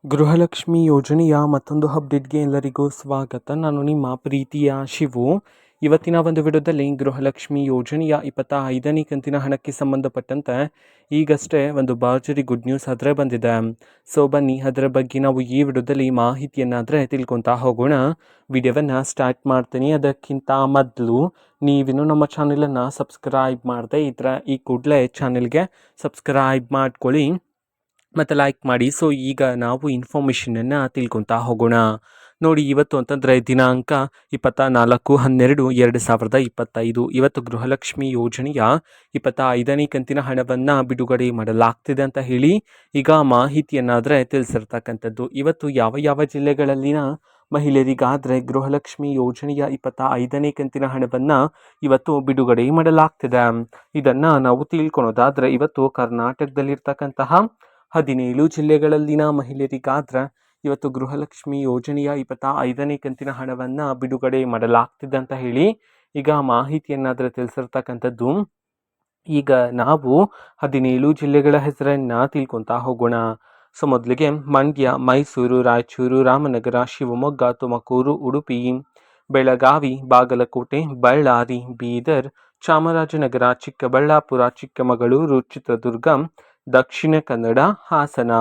ಗೃಹಲಕ್ಷ್ಮಿ ಯೋಜನೆಯ ಮತ್ತೊಂದು ಅಪ್ಡೇಟ್ಗೆ ಎಲ್ಲರಿಗೂ ಸ್ವಾಗತ. ನಾನು ನಿಮ್ಮ ಪ್ರೀತಿಯ ಶಿವು. ಇವತ್ತಿನ ಒಂದು ವಿಡಿಯೋದಲ್ಲಿ ಗೃಹಲಕ್ಷ್ಮಿ ಯೋಜನೆಯ 25ನೇ ಕಂತಿನ ಹಣಕ್ಕೆ ಸಂಬಂಧಪಟ್ಟಂತೆ ಈಗಷ್ಟೇ ಒಂದು ಭರ್ಜರಿ ಗುಡ್ ನ್ಯೂಸ್ ಆದರೆ ಬಂದಿದೆ. ಸೊ ಬನ್ನಿ ಅದರ ಬಗ್ಗೆ ನಾವು ಈ ವಿಡಿಯೋದಲ್ಲಿ ಮಾಹಿತಿಯನ್ನಾದರೆ ತಿಳ್ಕೊತಾ ಹೋಗೋಣ. ವಿಡಿಯೋವನ್ನು ಸ್ಟಾರ್ಟ್ ಮಾಡ್ತೀನಿ. ಅದಕ್ಕಿಂತ ಮೊದಲು ನೀವಿನ್ನೂ ನಮ್ಮ ಚಾನೆಲನ್ನು ಸಬ್ಸ್ಕ್ರೈಬ್ ಮಾಡದೆ ಇದ್ರೆ ಈ ಕೂಡಲೇ ಚಾನೆಲ್ಗೆ ಸಬ್ಸ್ಕ್ರೈಬ್ ಮಾಡ್ಕೊಳ್ಳಿ ಮತ್ತು ಲೈಕ್ ಮಾಡಿ. ಸೊ ಈಗ ನಾವು ಇನ್ಫಾರ್ಮೇಷನನ್ನು ತಿಳ್ಕೊತಾ ಹೋಗೋಣ. ನೋಡಿ, ಇವತ್ತು ಅಂತಂದರೆ ದಿನಾಂಕ 24/12/2025. ಇವತ್ತು ಗೃಹಲಕ್ಷ್ಮಿ ಯೋಜನೆಯ 25ನೇ ಕಂತಿನ ಹಣವನ್ನು ಬಿಡುಗಡೆ ಮಾಡಲಾಗ್ತಿದೆ ಅಂತ ಹೇಳಿ ಈಗ ಮಾಹಿತಿಯನ್ನಾದರೆ ತಿಳಿಸಿರ್ತಕ್ಕಂಥದ್ದು. ಇವತ್ತು ಯಾವ ಯಾವ ಜಿಲ್ಲೆಗಳಲ್ಲಿನ ಮಹಿಳೆಯರಿಗಾದರೆ ಗೃಹಲಕ್ಷ್ಮಿ ಯೋಜನೆಯ 25ನೇ ಕಂತಿನ ಹಣವನ್ನು ಇವತ್ತು ಬಿಡುಗಡೆ ಮಾಡಲಾಗ್ತಿದೆ, ಇದನ್ನು ನಾವು ತಿಳ್ಕೊಳೋದಾದರೆ ಇವತ್ತು ಕರ್ನಾಟಕದಲ್ಲಿರ್ತಕ್ಕಂತಹ 17 ಜಿಲ್ಲೆಗಳಲ್ಲಿನ ಮಹಿಳೆಯರಿಗಾದ್ರೆ ಇವತ್ತು ಗೃಹಲಕ್ಷ್ಮಿ ಯೋಜನೆಯ 25ನೇ ಕಂತಿನ ಹಣವನ್ನು ಬಿಡುಗಡೆ ಮಾಡಲಾಗ್ತಿದೆ ಅಂತ ಹೇಳಿ ಈಗ ಮಾಹಿತಿಯನ್ನಾದರೆ ತಿಳಿಸಿರ್ತಕ್ಕಂಥದ್ದು. ಈಗ ನಾವು 17 ಜಿಲ್ಲೆಗಳ ಹೆಸರನ್ನು ತಿಳ್ಕೊತಾ ಹೋಗೋಣ. ಸೊ ಮೊದಲಿಗೆ ಮಂಡ್ಯ, ಮೈಸೂರು, ರಾಯಚೂರು, ರಾಮನಗರ, ಶಿವಮೊಗ್ಗ, ತುಮಕೂರು, ಉಡುಪಿ, ಬೆಳಗಾವಿ, ಬಾಗಲಕೋಟೆ, ಬಳ್ಳಾರಿ, ಬೀದರ್, ಚಾಮರಾಜನಗರ, ಚಿಕ್ಕಬಳ್ಳಾಪುರ, ಚಿಕ್ಕಮಗಳೂರು, ಚಿತ್ರದುರ್ಗ, ದಕ್ಷಿಣ ಕನ್ನಡ, ಹಾಸನ.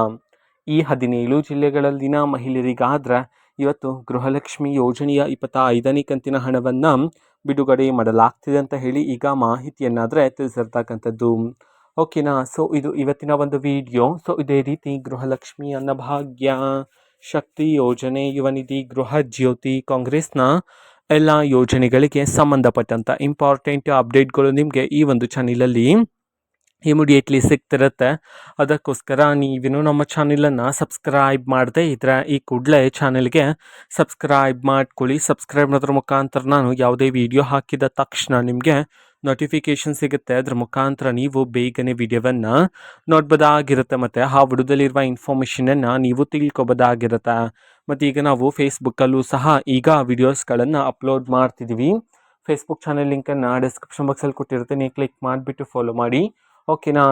ಈ 17 ಜಿಲ್ಲೆಗಳಲ್ಲಿನ ಮಹಿಳೆಯರಿಗಾದ್ರೆ ಇವತ್ತು ಗೃಹಲಕ್ಷ್ಮಿ ಯೋಜನೆಯ 25ನೇ ಕಂತಿನ ಹಣವನ್ನು ಬಿಡುಗಡೆ ಮಾಡಲಾಗ್ತಿದೆ ಅಂತ ಹೇಳಿ ಈಗ ಮಾಹಿತಿಯನ್ನಾದರೆ ತಿಳಿಸಿರ್ತಕ್ಕಂಥದ್ದು. ಓಕೆನಾ. ಸೊ ಇದು ಇವತ್ತಿನ ಒಂದು ವಿಡಿಯೋ. ಸೊ ಇದೇ ರೀತಿ ಗೃಹಲಕ್ಷ್ಮಿ, ಅನ್ನಭಾಗ್ಯ, ಶಕ್ತಿ ಯೋಜನೆ, ಯುವ ನಿಧಿ, ಗೃಹ ಜ್ಯೋತಿ, ಕಾಂಗ್ರೆಸ್ನ ಎಲ್ಲ ಯೋಜನೆಗಳಿಗೆ ಸಂಬಂಧಪಟ್ಟಂಥ ಇಂಪಾರ್ಟೆಂಟ್ ಅಪ್ಡೇಟ್ಗಳು ನಿಮಗೆ ಈ ಒಂದು ಚಾನಲಲ್ಲಿ ಇಮಿಡಿಯೇಟ್ಲಿ ಸಿಗ್ತಿರುತ್ತೆ. ಅದಕ್ಕೋಸ್ಕರ ನೀವಿನ್ನೂ ನಮ್ಮ ಚಾನಲನ್ನು ಸಬ್ಸ್ಕ್ರೈಬ್ ಮಾಡದೆ ಇದ್ರೆ ಈ ಕೂಡಲೇ ಚಾನಲ್ಗೆ ಸಬ್ಸ್ಕ್ರೈಬ್ ಮಾಡ್ಕೊಳ್ಳಿ. ಸಬ್ಸ್ಕ್ರೈಬ್ ಮಾಡೋದ್ರ ಮುಖಾಂತರ ನಾನು ಯಾವುದೇ ವಿಡಿಯೋ ಹಾಕಿದ ತಕ್ಷಣ ನಿಮಗೆ ನೋಟಿಫಿಕೇಷನ್ ಸಿಗುತ್ತೆ. ಅದ್ರ ಮುಖಾಂತರ ನೀವು ಬೇಗನೆ ವಿಡಿಯೋವನ್ನು ನೋಡ್ಬೋದಾಗಿರುತ್ತೆ ಮತ್ತು ಆ ವಿಡಿಯೋದಲ್ಲಿರುವ ಇನ್ಫಾರ್ಮೇಷನನ್ನು ನೀವು ತಿಳ್ಕೊಬೋದಾಗಿರುತ್ತೆ. ಮತ್ತು ಈಗ ನಾವು ಫೇಸ್ಬುಕ್ಕಲ್ಲೂ ಸಹ ಈಗ ವಿಡಿಯೋಸ್ಗಳನ್ನು ಅಪ್ಲೋಡ್ ಮಾಡ್ತಿದ್ದೀವಿ. ಫೇಸ್ಬುಕ್ ಚಾನಲ್ ಲಿಂಕನ್ನು ಡಿಸ್ಕ್ರಿಪ್ಷನ್ ಬಾಕ್ಸಲ್ಲಿ ಕೊಟ್ಟಿರ್ತೀನಿ, ಕ್ಲಿಕ್ ಮಾಡಿಬಿಟ್ಟು ಫಾಲೋ ಮಾಡಿ. ಓಕೆನಾ.